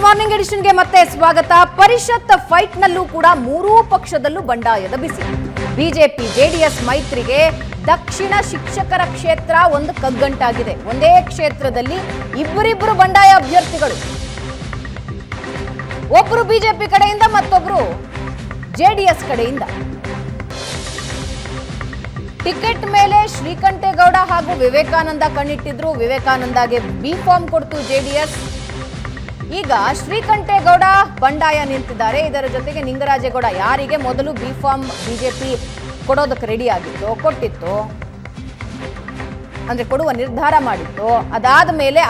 Morning ಎಡಿಷನ್ಗೆ ಮತ್ತೆ ಸ್ವಾಗತ. ಪರಿಷತ್ fight ನಲ್ಲೂ ಕೂಡ ಮೂರೂ ಪಕ್ಷದಲ್ಲೂ ಬಂಡಾಯದ ಬಿಸಿ. ಬಿಜೆಪಿ ಜೆಡಿಎಸ್ ಮೈತ್ರಿಗೆ ದಕ್ಷಿಣ ಶಿಕ್ಷಕರ ಕ್ಷೇತ್ರ ಒಂದು ಕಗ್ಗಂಟಾಗಿದೆ. ಒಂದೇ ಕ್ಷೇತ್ರದಲ್ಲಿ ಇಬ್ಬರಿಬ್ಬರು ಬಂಡಾಯ ಅಭ್ಯರ್ಥಿಗಳು, ಒಬ್ಬರು ಬಿಜೆಪಿ ಕಡೆಯಿಂದ ಮತ್ತೊಬ್ಬರು ಜೆಡಿಎಸ್ ಕಡೆಯಿಂದ. ಟಿಕೆಟ್ ಮೇಲೆ ಶ್ರೀಕಂಠೇಗೌಡ ಹಾಗೂ ವಿವೇಕಾನಂದ ಕಣ್ಣಿಟ್ಟಿದ್ರು. ವಿವೇಕಾನಂದಗೆ ಬಿ ಫಾರ್ಮ್ ಕೊಡ್ತು ಜೆಡಿಎಸ್. ಈಗ ಶ್ರೀಕಂಠೇಗೌಡ ಬಂಡಾಯ ನಿಂತಿದ್ದಾರೆ. ಇದರ ಜೊತೆಗೆ ನಿಂಗರಾಜೇಗೌಡ ಯಾರಿಗೆ ಮೊದಲು ಬಿ ಫಾರ್ಮ್ ಬಿಜೆಪಿ ಕೊಡೋದಕ್ಕೆ ರೆಡಿ ಆಗಿತ್ತು, ಕೊಟ್ಟಿತ್ತು ಅಂದ್ರೆ ಕೊಡುವ ನಿರ್ಧಾರ ಮಾಡಿತ್ತು, ಅದಾದ ಮೇಲೆ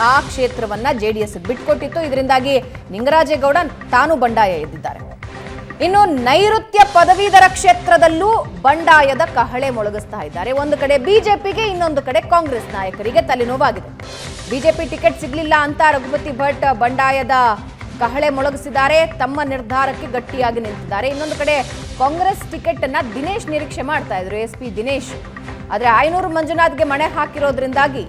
ಆ ಕ್ಷೇತ್ರವನ್ನ ಜೆಡಿಎಸ್ ಬಿಟ್ಕೊಟ್ಟಿತ್ತು. ಇದರಿಂದಾಗಿ ನಿಂಗರಾಜೇಗೌಡ ತಾನು ಬಂಡಾಯ ಎದ್ದಿದ್ದಾರೆ. ಇನ್ನು ನೈಋತ್ಯ ಪದವೀಧರ ಕ್ಷೇತ್ರದಲ್ಲೂ ಬಂಡಾಯದ ಕಹಳೆ ಮೊಳಗಿಸ್ತಾ ಇದ್ದಾರೆ. ಒಂದು ಕಡೆ ಬಿಜೆಪಿಗೆ, ಇನ್ನೊಂದು ಕಡೆ ಕಾಂಗ್ರೆಸ್ ನಾಯಕರಿಗೆ ತಲೆನೋವಾಗಿದೆ. ಬಿಜೆಪಿ ಟಿಕೆಟ್ ಸಿಗಲಿಲ್ಲ ಅಂತ ರಘುಪತಿ ಭಟ್ ಬಂಡಾಯದ ಕಹಳೆ ಮೊಳಗಿಸಿದ್ದಾರೆ. ತಮ್ಮ ನಿರ್ಧಾರಕ್ಕೆ ಗಟ್ಟಿಯಾಗಿ ನಿಂತಿದ್ದಾರೆ. ಇನ್ನೊಂದು ಕಡೆ ಕಾಂಗ್ರೆಸ್ ಟಿಕೆಟ್ ಅನ್ನ ದಿನೇಶ್ ನಿರೀಕ್ಷೆ ಮಾಡ್ತಾ ಇದ್ರು, SP ದಿನೇಶ್. ಆದ್ರೆ ಆಯನೂರು ಮಂಜುನಾಥ್ಗೆ ಮಣೆ ಹಾಕಿರೋದ್ರಿಂದಾಗಿ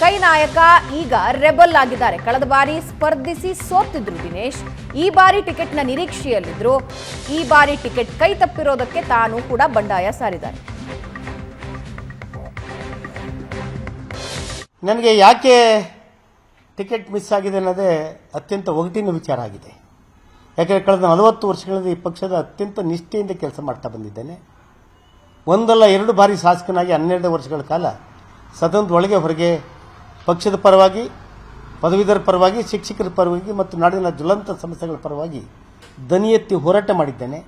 ಕೈ ನಾಯಕ ಈಗ ರೆಬಲ್ ಆಗಿದ್ದಾರೆ. ಕಳೆದ ಬಾರಿ ಸ್ಪರ್ಧಿಸಿ ಸೋತಿದ್ರು ದಿನೇಶ್. ಈ ಬಾರಿ ಟಿಕೆಟ್ನ ನಿರೀಕ್ಷೆಯಲ್ಲಿದ್ರು. ಈ ಬಾರಿ ಟಿಕೆಟ್ ಕೈ ತಪ್ಪಿರೋದಕ್ಕೆ ತಾನು ಕೂಡ ಬಂಡಾಯ ಸಾರಿದ್ದಾರೆ. ನನಗೆ ಯಾಕೆ ಟಿಕೆಟ್ ಮಿಸ್ ಆಗಿದೆ ಅನ್ನೋದೇ ಅತ್ಯಂತ ಒಗಟಿನ ವಿಚಾರ ಆಗಿದೆ. ಯಾಕೆಂದರೆ ಕಳೆದ 40 ವರ್ಷಗಳಿಂದ ಈ ಪಕ್ಷದ ಅತ್ಯಂತ ನಿಷ್ಠೆಯಿಂದ ಕೆಲಸ ಮಾಡ್ತಾ ಬಂದಿದ್ದೇನೆ. ಒಂದಲ್ಲ ಎರಡು ಬಾರಿ ಶಾಸಕನಾಗಿ 12 ವರ್ಷಗಳ ಕಾಲ ಸದನದ ಒಳಗೆ ಹೊರಗೆ ಪಕ್ಷದ ಪರವಾಗಿ, ಪದವೀಧರ ಪರವಾಗಿ, ಶಿಕ್ಷಕರ ಪರವಾಗಿ ಮತ್ತು ನಾಡಿನ ಜ್ವಲಂತ ಸಮಸ್ಯೆಗಳ ಪರವಾಗಿ ದನಿ ಎತ್ತಿ ಹೋರಾಟ ಮಾಡಿದ್ದೇನೆ.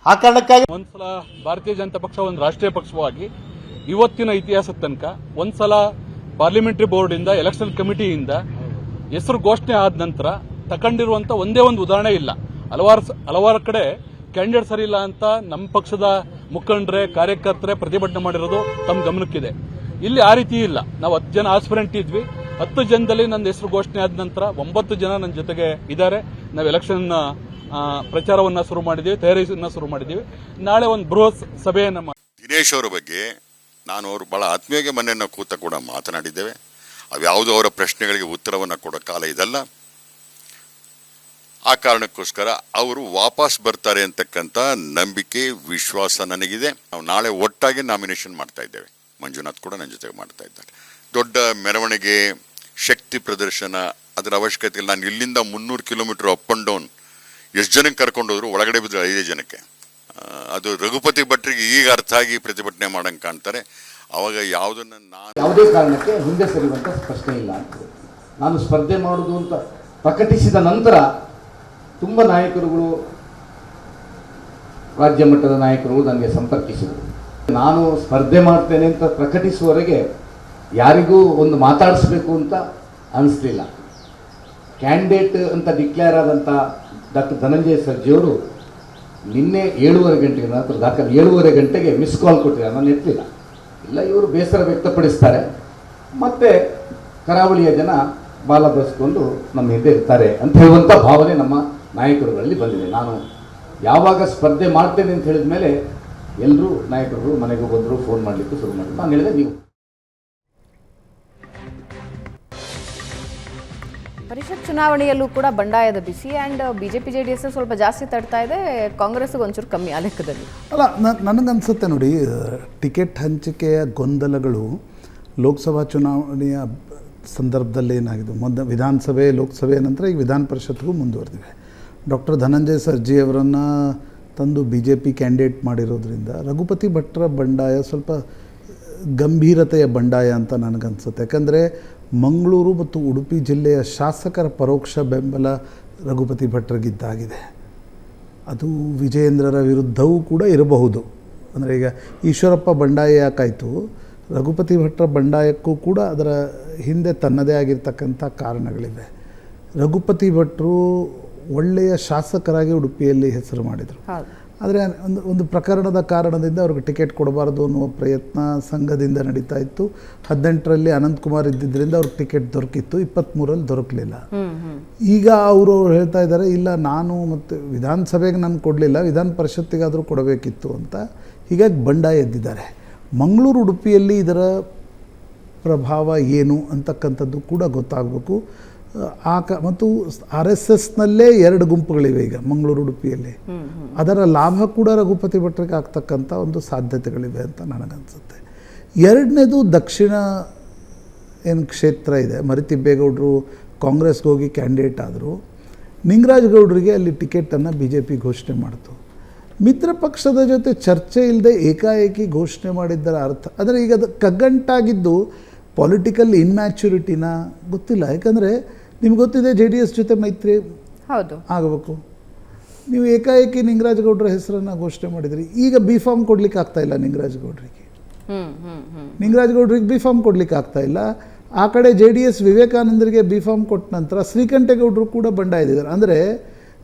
ಆ ಕಾರಣಕ್ಕಾಗಿ ಒಂದ್ಸಲ ಭಾರತೀಯ ಜನತಾ ಪಕ್ಷ ಒಂದು ರಾಷ್ಟ್ರೀಯ ಪಕ್ಷವಾಗಿ ಇವತ್ತಿನ ಇತಿಹಾಸದ ತನಕ ಒಂದ್ಸಲ ಪಾರ್ಲಿಮೆಂಟರಿ ಬೋರ್ಡ್ ಇಂದ, ಎಲೆಕ್ಷನ್ ಕಮಿಟಿಯಿಂದ ಹೆಸರು ಘೋಷಣೆ ಆದ ನಂತರ ತಗೊಂಡಿರುವಂತ ಒಂದೇ ಒಂದು ಉದಾಹರಣೆ ಇಲ್ಲ. ಹಲವಾರು ಕಡೆ ಕ್ಯಾಂಡಿಡೇಟ್ ಸರಿ ಇಲ್ಲ ಅಂತ ನಮ್ಮ ಪಕ್ಷದ ಮುಖಂಡರೇ, ಕಾರ್ಯಕರ್ತರೇ ಪ್ರತಿಭಟನೆ ಮಾಡಿರೋದು ತಮ್ಮ ಗಮನಕ್ಕಿದೆ. ಇಲ್ಲಿ ಆ ರೀತಿ ಇಲ್ಲ. ನಾವು 10 ಜನ ಆಸ್ಪಿರೆಂಟ್ ಇದ್ವಿ. 10 ಜನದಲ್ಲಿ ನನ್ನ ಹೆಸರು ಘೋಷಣೆ ಆದ ನಂತರ 9 ಜನ ನನ್ನ ಜೊತೆಗೆ ಇದ್ದಾರೆ. ನಾವು ಎಲೆಕ್ಷನ್ ಪ್ರಚಾರವನ್ನ ಶುರು ಮಾಡಿದ್ದೀವಿ, ತಯಾರಿಯನ್ನ ಶುರು ಮಾಡಿದ್ದೀವಿ. ನಾಳೆ ಒಂದು ಬೃಹತ್ ಸಭೆಯನ್ನ ದಿನೇಶ್ ಅವರ ಬಗ್ಗೆ ನಾನು ಅವರು ಬಹಳ ಆತ್ಮೀಯವಾಗಿ ಮೊನ್ನೆ ಕೂತ ಕೂಡ ಮಾತನಾಡಿದ್ದೇವೆ. ಅವ್ಯಾವುದೋ ಅವರ ಪ್ರಶ್ನೆಗಳಿಗೆ ಉತ್ತರವನ್ನು ಕೊಡೋ ಕಾಲ ಇದಲ್ಲ. ಆ ಕಾರಣಕ್ಕೋಸ್ಕರ ಅವರು ವಾಪಸ್ ಬರ್ತಾರೆ ಅಂತಕ್ಕಂಥ ನಂಬಿಕೆ, ವಿಶ್ವಾಸ ನನಗಿದೆ. ನಾವು ನಾಳೆ ಒಟ್ಟಾಗಿ ನಾಮಿನೇಷನ್ ಮಾಡ್ತಾ ಇದ್ದೇವೆ. ಮಂಜುನಾಥ್ ಕೂಡ ನನ್ನ ಜೊತೆಗೆ ಮಾಡ್ತಾ ಇದ್ದಾರೆ. ದೊಡ್ಡ ಮೆರವಣಿಗೆ, ಶಕ್ತಿ ಪ್ರದರ್ಶನ ಅದರ ಅವಶ್ಯಕತೆ ಇಲ್ಲ. ನಾನು ಇಲ್ಲಿಂದ 300 ಕಿಲೋಮೀಟರ್ ಅಪ್ ಅಂಡ್ ಡೌನ್ ಎಷ್ಟು ಜನಕ್ಕೆ ಕರ್ಕೊಂಡು ಹೋದ್ರು, ಒಳಗಡೆ ಬಿದ್ದರು 5 ಜನಕ್ಕೆ. ಅದು ರಘುಪತಿ ಭಟ್ರಿಗೆ ಈಗ ಅರ್ಥ ಆಗಿ ಪ್ರತಿಭಟನೆ ಮಾಡಂಗೆ ಕಾಣ್ತಾರೆ. ಅವಾಗ ಯಾವುದೇ ಕಾರಣಕ್ಕೆ ಹಿಂದೆ ಸರಿಯುವಂಥ ಪ್ರಶ್ನೆ ಇಲ್ಲ ಅಂತ ನಾನು ಸ್ಪರ್ಧೆ ಮಾಡುವುದು ಅಂತ ಪ್ರಕಟಿಸಿದ ನಂತರ ತುಂಬ ನಾಯಕರುಗಳು, ರಾಜ್ಯ ಮಟ್ಟದ ನಾಯಕರುಗಳು ನನಗೆ ಸಂಪರ್ಕಿಸಿದರು. ನಾನು ಸ್ಪರ್ಧೆ ಮಾಡ್ತೇನೆ ಅಂತ ಪ್ರಕಟಿಸುವವರೆಗೆ ಯಾರಿಗೂ ಒಂದು ಮಾತಾಡಿಸ್ಬೇಕು ಅಂತ ಅನಿಸ್ಲಿಲ್ಲ. ಕ್ಯಾಂಡಿಡೇಟ್ ಅಂತ ಡಿಕ್ಲೇರ್ ಆದಂಥ ಡಾಕ್ಟರ್ ಧನಂಜಯ ಸರ್ಜಿಯವರು ನಿನ್ನೆ 7:30 ಗಂಟೆಗೆ, ನಂತರ ದಾಖಲೆ 7:30 ಗಂಟೆಗೆ ಮಿಸ್ ಕಾಲ್ ಕೊಟ್ಟಿದ್ದಾರೆ. ನಾನು ಎತ್ತಲಿಲ್ಲ. ಇಲ್ಲ, ಇವರು ಬೇಸರ ವ್ಯಕ್ತಪಡಿಸ್ತಾರೆ, ಮತ್ತೆ ಕರಾವಳಿಯ ಜನ ಬಾಲ ಬಸ್ಕೊಂಡು ನಮ್ಮ ಹಿಂದೆ ಇರ್ತಾರೆ ಅಂತ ಹೇಳುವಂಥ ಭಾವನೆ ನಮ್ಮ ನಾಯಕರುಗಳಲ್ಲಿ ಬಂದಿದೆ. ನಾನು ಯಾವಾಗ ಸ್ಪರ್ಧೆ ಮಾಡ್ತೇನೆ ಅಂತ ಹೇಳಿದ ಮೇಲೆ ಎಲ್ಲರೂ ನಾಯಕರು ಮನೆಗೂ ಬಂದರು, ಫೋನ್ ಮಾಡಲಿಕ್ಕೆ ಶುರು ಮಾಡಿದ್ರು. ನಾನು ಹೇಳಿದೆ, ನೀವು ಪರಿಷತ್ ಚುನಾವಣೆಯಲ್ಲೂ ಕೂಡ ಬಂಡಾಯದ ಬಿಸಿ. ಆ್ಯಂಡ್ ಬಿಜೆಪಿ ಜೆಡಿಎಸ್ ಸ್ವಲ್ಪ ಜಾಸ್ತಿ ತಡ್ತಾ ಇದೆ, ಕಾಂಗ್ರೆಸ್ಗೆ ಒಂಚೂರು ಕಮ್ಮಿ ಆ ಲೆಕ್ಕದಲ್ಲಿ. ಅಲ್ಲ, ನನಗನ್ಸುತ್ತೆ ನೋಡಿ, ಟಿಕೆಟ್ ಹಂಚಿಕೆಯ ಗೊಂದಲಗಳು ಲೋಕಸಭಾ ಚುನಾವಣೆಯ ಸಂದರ್ಭದಲ್ಲಿ ಏನಾಗಿದೆ, ವಿಧಾನಸಭೆ, ಲೋಕಸಭೆ ನಂತರ ಈಗ ವಿಧಾನ ಪರಿಷತ್ಗೂ ಮುಂದುವರೆದಿವೆ. ಡಾಕ್ಟರ್ ಧನಂಜಯ ಸರ್ಜಿ ಅವರನ್ನು ತಂದು BJP ಕ್ಯಾಂಡಿಡೇಟ್ ಮಾಡಿರೋದ್ರಿಂದ ರಘುಪತಿ ಭಟ್ರ ಬಂಡಾಯ ಸ್ವಲ್ಪ ಗಂಭೀರತೆಯ ಬಂಡಾಯ ಅಂತ ನನಗನ್ಸುತ್ತೆ. ಯಾಕಂದರೆ ಮಂಗಳೂರು ಮತ್ತು ಉಡುಪಿ ಜಿಲ್ಲೆಯ ಶಾಸಕರ ಪರೋಕ್ಷ ಬೆಂಬಲ ರಘುಪತಿ ಭಟ್ರಿಗಿದ್ದಾಗಿದೆ. ಅದು ವಿಜಯೇಂದ್ರರ ವಿರುದ್ಧವೂ ಕೂಡ ಇರಬಹುದು. ಅಂದರೆ ಈಗ ಈಶ್ವರಪ್ಪ ಬಂಡಾಯ ಯಾಕಾಯಿತು, ರಘುಪತಿ ಭಟ್ರ ಬಂಡಾಯಕ್ಕೂ ಕೂಡ ಅದರ ಹಿಂದೆ ತನ್ನದೇ ಆಗಿರ್ತಕ್ಕಂಥ ಕಾರಣಗಳಿವೆ. ರಘುಪತಿ ಭಟ್ರು ಒಳ್ಳೆಯ ಶಾಸಕರಾಗಿ ಉಡುಪಿಯಲ್ಲಿ ಹೆಸರು ಮಾಡಿದರು. ಆದರೆ ಒಂದು ಪ್ರಕರಣದ ಕಾರಣದಿಂದ ಅವ್ರಿಗೆ ಟಿಕೆಟ್ ಕೊಡಬಾರ್ದು ಅನ್ನುವ ಪ್ರಯತ್ನ ಸಂಘದಿಂದ ನಡೀತಾ ಇತ್ತು. 18ರಲ್ಲಿ ಅನಂತಕುಮಾರ್ ಇದ್ದಿದ್ದರಿಂದ ಅವ್ರಿಗೆ ಟಿಕೆಟ್ ದೊರಕಿತ್ತು, 23ರಲ್ಲಿ ದೊರಕಲಿಲ್ಲ. ಈಗ ಅವರು ಹೇಳ್ತಾ ಇದ್ದಾರೆ, ಇಲ್ಲ ನಾನು ಮತ್ತು ವಿಧಾನಸಭೆಗೆ ನಾನು ಕೊಡಲಿಲ್ಲ, ವಿಧಾನ ಪರಿಷತ್ತಿಗಾದರೂ ಕೊಡಬೇಕಿತ್ತು ಅಂತ. ಹೀಗಾಗಿ ಬಂಡಾಯ ಎದ್ದಿದ್ದಾರೆ. ಮಂಗಳೂರು, ಉಡುಪಿಯಲ್ಲಿ ಇದರ ಪ್ರಭಾವ ಏನು ಅಂತಕ್ಕಂಥದ್ದು ಕೂಡ ಗೊತ್ತಾಗಬೇಕು. ಮತ್ತು RSSನಲ್ಲೇ 2 ಗುಂಪುಗಳಿವೆ ಈಗ ಮಂಗಳೂರು ಉಡುಪಿಯಲ್ಲಿ. ಅದರ ಲಾಭ ಕೂಡ ರಘುಪತಿ ಭಟ್ರಿಗೆ ಆಗ್ತಕ್ಕಂಥ ಒಂದು ಸಾಧ್ಯತೆಗಳಿವೆ ಅಂತ ನನಗನ್ಸುತ್ತೆ. ಎರಡನೇದು ದಕ್ಷಿಣ ಏನು ಕ್ಷೇತ್ರ ಇದೆ, ಮರಿತಿಬ್ಬೇಗೌಡರು ಕಾಂಗ್ರೆಸ್ಗೆ ಹೋಗಿ ಕ್ಯಾಂಡಿಡೇಟ್ ಆದರು, ನಿಂಗರಾಜ್ ಗೌಡರಿಗೆ ಅಲ್ಲಿ ಟಿಕೆಟನ್ನು BJP ಘೋಷಣೆ ಮಾಡಿತು. ಮಿತ್ರ ಪಕ್ಷದ ಜೊತೆ ಚರ್ಚೆ ಇಲ್ಲದೆ ಏಕಾಏಕಿ ಘೋಷಣೆ ಮಾಡಿದ್ದರ ಅರ್ಥ ಅಂದರೆ ಈಗ ಅದು ಕಗ್ಗಂಟಾಗಿದ್ದು ಪೊಲಿಟಿಕಲ್ ಇನ್ಮ್ಯಾಚುರಿಟಿನ ಗೊತ್ತಿಲ್ಲ. ಯಾಕಂದರೆ ನಿಮ್ಗೆ ಗೊತ್ತಿದೆ JDS ಜೊತೆ ಮೈತ್ರಿ ಹೌದು ಆಗಬೇಕು, ನೀವು ಏಕಾಏಕಿ ನಿಂಗರಾಜ್ ಗೌಡ್ರ ಹೆಸರನ್ನು ಘೋಷಣೆ ಮಾಡಿದ್ರಿ. ಈಗ B.Pharm ಕೊಡ್ಲಿಕ್ಕೆ ಆಗ್ತಾ ಇಲ್ಲ ನಿಂಗರಾಜ್ ಗೌಡ್ರಿಗೆ, ನಿಂಗರಾಜ್ ಗೌಡ್ರಿಗೆ B.Pharm ಕೊಡ್ಲಿಕ್ಕೆ ಆಗ್ತಾ ಇಲ್ಲ. ಆ ಕಡೆ JDS ವಿವೇಕಾನಂದರಿಗೆ B.Pharm ಕೊಟ್ಟ ನಂತರ ಶ್ರೀಕಂಠೇಗೌಡರು ಕೂಡ ಬಂಡಾಯದಿದ್ದಾರೆ. ಅಂದರೆ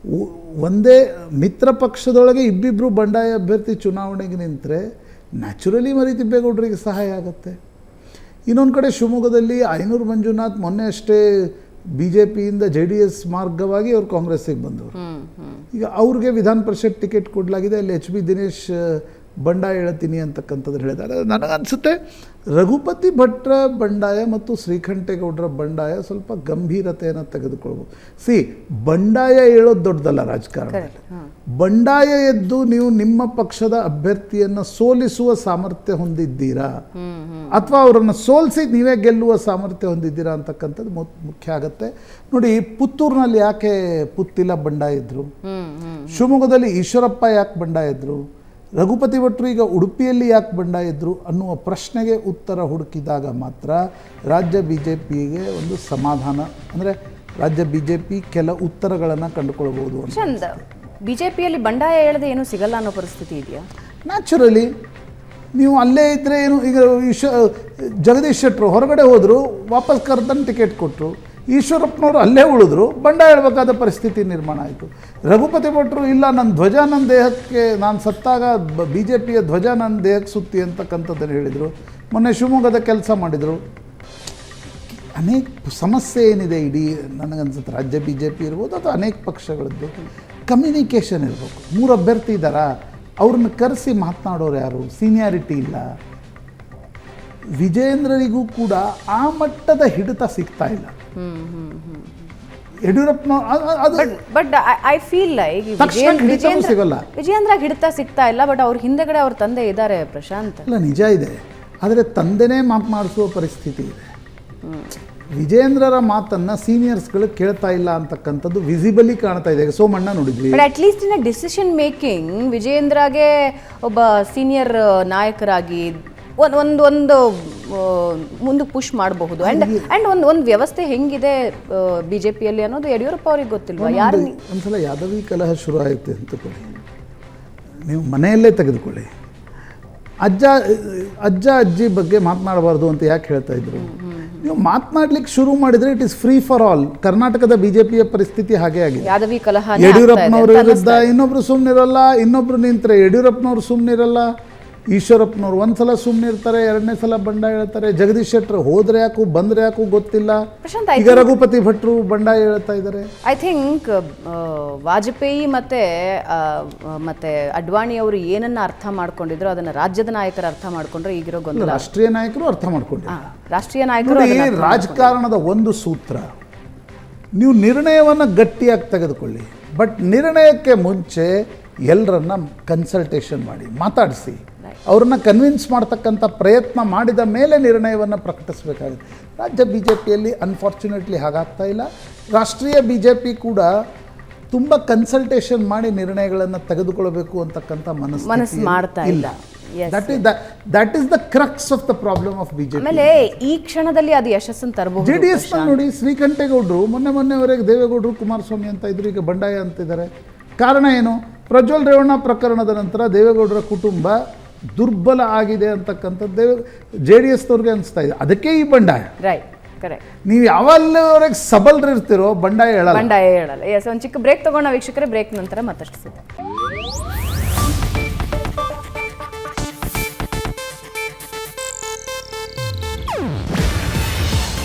ಒಂದೇ ಮಿತ್ರ ಪಕ್ಷದೊಳಗೆ ಇಬ್ಬಿಬ್ಬರು ಬಂಡಾಯ ಅಭ್ಯರ್ಥಿ ಚುನಾವಣೆಗೆ ನಿಂತರೆ ನ್ಯಾಚುರಲಿ ಮರಿತಿಬ್ಬೇಗೌಡರಿಗೆ ಸಹಾಯ ಆಗುತ್ತೆ. ಇನ್ನೊಂದು ಕಡೆ ಶಿವಮೊಗ್ಗದಲ್ಲಿ ಐನೂರು ಮಂಜುನಾಥ್ ಮೊನ್ನೆ ಅಷ್ಟೇ BJPಯಿಂದ JDS ಮಾರ್ಗವಾಗಿ ಅವರು ಕಾಂಗ್ರೆಸ್ಸಿಗೆ ಬಂದವರು. ಈಗ ಅವ್ರಿಗೆ ವಿಧಾನ ಪರಿಷತ್ ಟಿಕೆಟ್ ಕೊಡಲಾಗಿದೆ. ಅಲ್ಲಿ HB ದಿನೇಶ್ ಬಂಡಾಯ ಹೇಳ್ತೀನಿ ಅಂತಕ್ಕಂಥದ್ದು ಹೇಳಿದ್ದಾರೆ. ನನಗನ್ಸುತ್ತೆ ರಘುಪತಿ ಭಟ್ರ ಬಂಡಾಯ ಮತ್ತು ಶ್ರೀಕಂಠೇಗೌಡರ ಬಂಡಾಯ ಸ್ವಲ್ಪ ಗಂಭೀರತೆಯನ್ನು ತೆಗೆದುಕೊಳ್ಬೋದು. ಬಂಡಾಯ ಹೇಳೋದು ದೊಡ್ಡದಲ್ಲ ರಾಜಕಾರಣದಲ್ಲಿ. ಬಂಡಾಯ ಎದ್ದು ನೀವು ನಿಮ್ಮ ಪಕ್ಷದ ಅಭ್ಯರ್ಥಿಯನ್ನು ಸೋಲಿಸುವ ಸಾಮರ್ಥ್ಯ ಹೊಂದಿದ್ದೀರಾ ಅಥವಾ ಅವರನ್ನು ಸೋಲಿಸಿ ನೀವೇ ಗೆಲ್ಲುವ ಸಾಮರ್ಥ್ಯ ಹೊಂದಿದ್ದೀರಾ ಅಂತಕ್ಕಂಥದ್ದು ಮುಖ್ಯ ಆಗುತ್ತೆ. ನೋಡಿ, ಪುತ್ತೂರಿನಲ್ಲಿ ಯಾಕೆ ಪುತ್ತಿಲ ಬಂಡಾಯ ಇದ್ರು, ಶಿವಮೊಗ್ಗದಲ್ಲಿ ಈಶ್ವರಪ್ಪ ಯಾಕೆ ಬಂಡಾಯ ಇದ್ರು, ರಘುಪತಿ ಭಟ್ರು ಈಗ ಉಡುಪಿಯಲ್ಲಿ ಯಾಕೆ ಬಂಡಾಯ ಇದ್ರು ಅನ್ನುವ ಪ್ರಶ್ನೆಗೆ ಉತ್ತರ ಹುಡುಕಿದಾಗ ಮಾತ್ರ ರಾಜ್ಯ BJPಗೆ ಒಂದು ಸಮಾಧಾನ, ಅಂದರೆ ರಾಜ್ಯ BJP ಕೆಲ ಉತ್ತರಗಳನ್ನು ಕಂಡುಕೊಳ್ಬೋದು. BJPಯಲ್ಲಿ ಬಂಡಾಯ ಹೇಳದೆ ಏನೂ ಸಿಗಲ್ಲ ಅನ್ನೋ ಪರಿಸ್ಥಿತಿ ಇದೆಯಾ? ನ್ಯಾಚುರಲಿ ನೀವು ಅಲ್ಲೇ ಇದ್ದರೆ ಏನು, ಈಗ ಜಗದೀಶ್ ಶೆಟ್ಟರು ಹೊರಗಡೆ ಹೋದರು, ವಾಪಸ್ ಕರೆದನ್ನು ಟಿಕೆಟ್ ಕೊಟ್ಟರು. ಈಶ್ವರಪ್ಪನವರು ಅಲ್ಲೇ ಉಳಿದ್ರು, ಬಂಡಾಯ ಹೇಳಬೇಕಾದ ಪರಿಸ್ಥಿತಿ ನಿರ್ಮಾಣ ಆಯಿತು. ರಘುಪತಿ ಭಟ್ರು ಇಲ್ಲ, ನನ್ನ ಧ್ವಜ ನನ್ನ ದೇಹಕ್ಕೆ, ನಾನು ಸತ್ತಾಗ BJPಯ ಧ್ವಜ ನನ್ನ ದೇಹಕ್ಕೆ ಸುತ್ತಿ ಅಂತಕ್ಕಂಥದ್ದನ್ನು ಹೇಳಿದರು. ಮೊನ್ನೆ ಶಿವಮೊಗ್ಗದ ಕೆಲಸ ಮಾಡಿದರು. ಅನೇಕ ಸಮಸ್ಯೆ ಏನಿದೆ ಇಡೀ ನನಗನ್ಸುತ್ತೆ ರಾಜ್ಯ BJP ಇರ್ಬೋದು ಅಥವಾ ಅನೇಕ ಪಕ್ಷಗಳದ್ದು, ಕಮ್ಯುನಿಕೇಷನ್ ಇರಬೇಕು. 3 ಅಭ್ಯರ್ಥಿ ಇದ್ದಾರಾ, ಅವ್ರನ್ನ ಕರೆಸಿ ಮಾತನಾಡೋರು ಯಾರು, ಸೀನಿಯಾರಿಟಿ ಇಲ್ಲ. ವಿಜೇಂದ್ರರಿಗೂ ಕೂಡ ಆ ಮಟ್ಟದ ಹಿಡಿತ ಸಿಗ್ತಾ ಇಲ್ಲ. ಯಡಿಯೂರಪ್ಪನ but I feel like Vijayendra ಹಿಡಿತ ಸಿಗ್ತಾ ಇಲ್ಲ. ಬಟ್ ಅವ್ರ ಹಿಂದೆಗಡೆ ಅವ್ರ ತಂದೆ ಇದ್ದಾರೆ ಪ್ರಶಾಂತ್. ಅಲ್ಲ, ನಿಜ ಇದೆ, ಆದರೆ ತಂದೆನೇ ಮಾತನಾಡಿಸುವ ಪರಿಸ್ಥಿತಿ ಇದೆ. ವಿಜೇಂದ್ರರ ಮಾತನ್ನ ಸೀನಿಯರ್ಸ್ಗಳು ಕೇಳ್ತಾ ಇಲ್ಲ ಅಂತಕ್ಕಂಥದ್ದು ವಿಸಿಬಲಿ ಕಾಣ್ತಾ ಇದೆ. ಸೋಮಣ್ಣ ನೋಡಿದ್ವಿ. But at least in decision making ವಿಜೇಂದ್ರಗೆ ಒಬ್ಬ ಸೀನಿಯರ್ ನಾಯಕರಾಗಿ ಒಂದು ಮುಂದಕ್ಕೆ ಪುಷ್ ಮಾಡಬಹುದು. ಅಂಡ್ ಒಂದು ವ್ಯವಸ್ಥೆ ಹೆಂಗಿದೆ BJPಯಲ್ಲಿ ಅನ್ನೋದು ಯಡಿಯೂರಪ್ಪ ಅವ್ರಿಗೆ ಗೊತ್ತಿಲ್ವಾ? ಯಾರು ಒಂದ್ಸಲ ಯಾದವಿ ಕಲಹ ಶುರು ಆಯಿತು ಅಂತಕೊಳ್ಳಿ, ನೀವು ಮನೆಯಲ್ಲೇ ತೆಗೆದುಕೊಳ್ಳಿ. ಅಜ್ಜ ಅಜ್ಜಿ ಬಗ್ಗೆ ಮಾತನಾಡಬಾರ್ದು ಅಂತ ಯಾಕೆ ಹೇಳ್ತಾ ಇದ್ರು? ನೀವು ಮಾತನಾಡ್ಲಿಕ್ಕೆ ಶುರು ಮಾಡಿದ್ರೆ it is free for all. ಕರ್ನಾಟಕದ BJPಯ ಪರಿಸ್ಥಿತಿ ಹಾಗೆ ಆಗಿದೆ. ಯಾದವಿ ಕಲಹ ಯಡಿಯೂರಪ್ಪನವರು ವಿರುದ್ಧ ಇನ್ನೊಬ್ರು ಸುಮ್ಮನಿರಲ್ಲ, ಇನ್ನೊಬ್ರು ನಿಂತರೆ ಯಡಿಯೂರಪ್ಪನವರು ಸುಮ್ಮನಿರಲ್ಲ, ಈಶ್ವರಪ್ಪನವ್ರು ಒಂದ್ಸಲ ಸುಮ್ಮನೆ ಇರ್ತಾರೆ, 2ನೇ ಸಲ ಬಂಡಾಯ ಹೇಳ್ತಾರೆ. ಜಗದೀಶ್ ಶೆಟ್ಟರ್ ಹೋದ್ರೆ ಯಾಕು ಬಂದ್ರೆ ಯಾಕು ಗೊತ್ತಿಲ್ಲ. ಈಗ ರಘುಪತಿ ಭಟ್ರು ಬಂಡಾಯ ಹೇಳ್ತಾ ಇದ್ದಾರೆ. ಐ ಥಿಂಕ್ ವಾಜಪೇಯಿ ಮತ್ತೆ ಅಡ್ವಾಣಿ ಅವರು ಏನನ್ನ ಅರ್ಥ ಮಾಡ್ಕೊಂಡಿದ್ರು ಅದನ್ನ ರಾಜ್ಯದ ನಾಯಕರು ಅರ್ಥ ಮಾಡ್ಕೊಂಡ್ರೆ ಈಗಿರೋ ಗೊಂದಲ ರಾಷ್ಟ್ರೀಯ ನಾಯಕರು ಅರ್ಥ ಮಾಡ್ಕೊಂಡಿದ್ದಾರೆ. ರಾಷ್ಟ್ರೀಯ ನಾಯಕರು ರಾಜಕಾರಣದ ಒಂದು ಸೂತ್ರ, ನೀವು ನಿರ್ಣಯವನ್ನು ಗಟ್ಟಿಯಾಗಿ ತೆಗೆದುಕೊಳ್ಳಿ, ಬಟ್ ನಿರ್ಣಯಕ್ಕೆ ಮುಂಚೆ ಎಲ್ಲರನ್ನ ಕನ್ಸಲ್ಟೇಷನ್ ಮಾಡಿ ಮಾತಾಡಿಸಿ ಅವ್ರನ್ನ ಕನ್ವಿನ್ಸ್ ಮಾಡ್ತಕ್ಕಂಥ ಪ್ರಯತ್ನ ಮಾಡಿದ ಮೇಲೆ ನಿರ್ಣಯವನ್ನು ಪ್ರಕಟಿಸಬೇಕಾಗುತ್ತೆ. ರಾಜ್ಯ BJPಯಲ್ಲಿ ಅನ್ಫಾರ್ಚುನೇಟ್ಲಿ ಹಾಗಾಗ್ತಾ ಇಲ್ಲ. ರಾಷ್ಟ್ರೀಯ BJP ಕೂಡ ತುಂಬ ಕನ್ಸಲ್ಟೇಷನ್ ಮಾಡಿ ನಿರ್ಣಯಗಳನ್ನು ತೆಗೆದುಕೊಳ್ಳಬೇಕು ಅಂತಕ್ಕಂಥ ಮನಸ್ಸು ಮಾಡ್ತಾ ಇಲ್ಲ. That is the crux of the problem of BJP. ಆಮೇಲೆ ಈ ಕ್ಷಣದಲ್ಲಿ ಅದು ಯಶಸ್ಸನ್ನು ತರಬಹುದು. JDS ನೋಡಿ, ಶ್ರೀಕಂಠೇಗೌಡರು ಮೊನ್ನೆವರೆಗೆ ದೇವೇಗೌಡರು ಕುಮಾರಸ್ವಾಮಿ ಅಂತ ಇದ್ರು, ಈಗ ಬಂಡಾಯ ಅಂತಿದ್ದಾರೆ. ಕಾರಣ ಏನು? ಪ್ರಜ್ವಲ್ ರೇವಣ್ಣ ಪ್ರಕರಣದ ನಂತರ ದೇವೇಗೌಡರ ಕುಟುಂಬ ದುರ್ಬಲ ಆಗಿದೆ ಅಂತಕ್ಕಂಥದ್ದು JDSನವ್ರಿಗೆ ಅನಿಸ್ತಾ ಇದೆ. ಅದಕ್ಕೆ ಈ ಬಂಡಾಯ. Right, correct. ನೀವು ಯಾವಲ್ಲಿವರೆಗೆ ಸಬಲರಿರ್ತೀರೋ ಬಂಡಾಯ ಹೇಳಲ್ಲ. ಎಸ್, ಒಂದು ಚಿಕ್ಕ ಬ್ರೇಕ್ ತಗೋಣ ವೀಕ್ಷಕರೇ. ಬ್ರೇಕ್ ನಂತರ ಮತ್ತಷ್ಟು ಸಿಗುತ್ತೆ.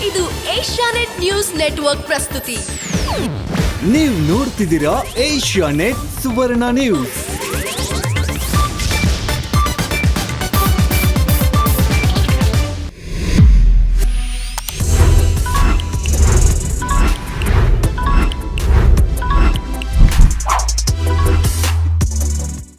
ಇದು ಏಷ್ಯಾನೆಟ್ ನ್ಯೂಸ್ ನೆಟ್ವರ್ಕ್ ಪ್ರಸ್ತುತಿ. ನೀವು ನೋಡ್ತಿದ್ದೀರಾ ಏಷ್ಯಾನೆಟ್ ಸುವರ್ಣ ನ್ಯೂಸ್.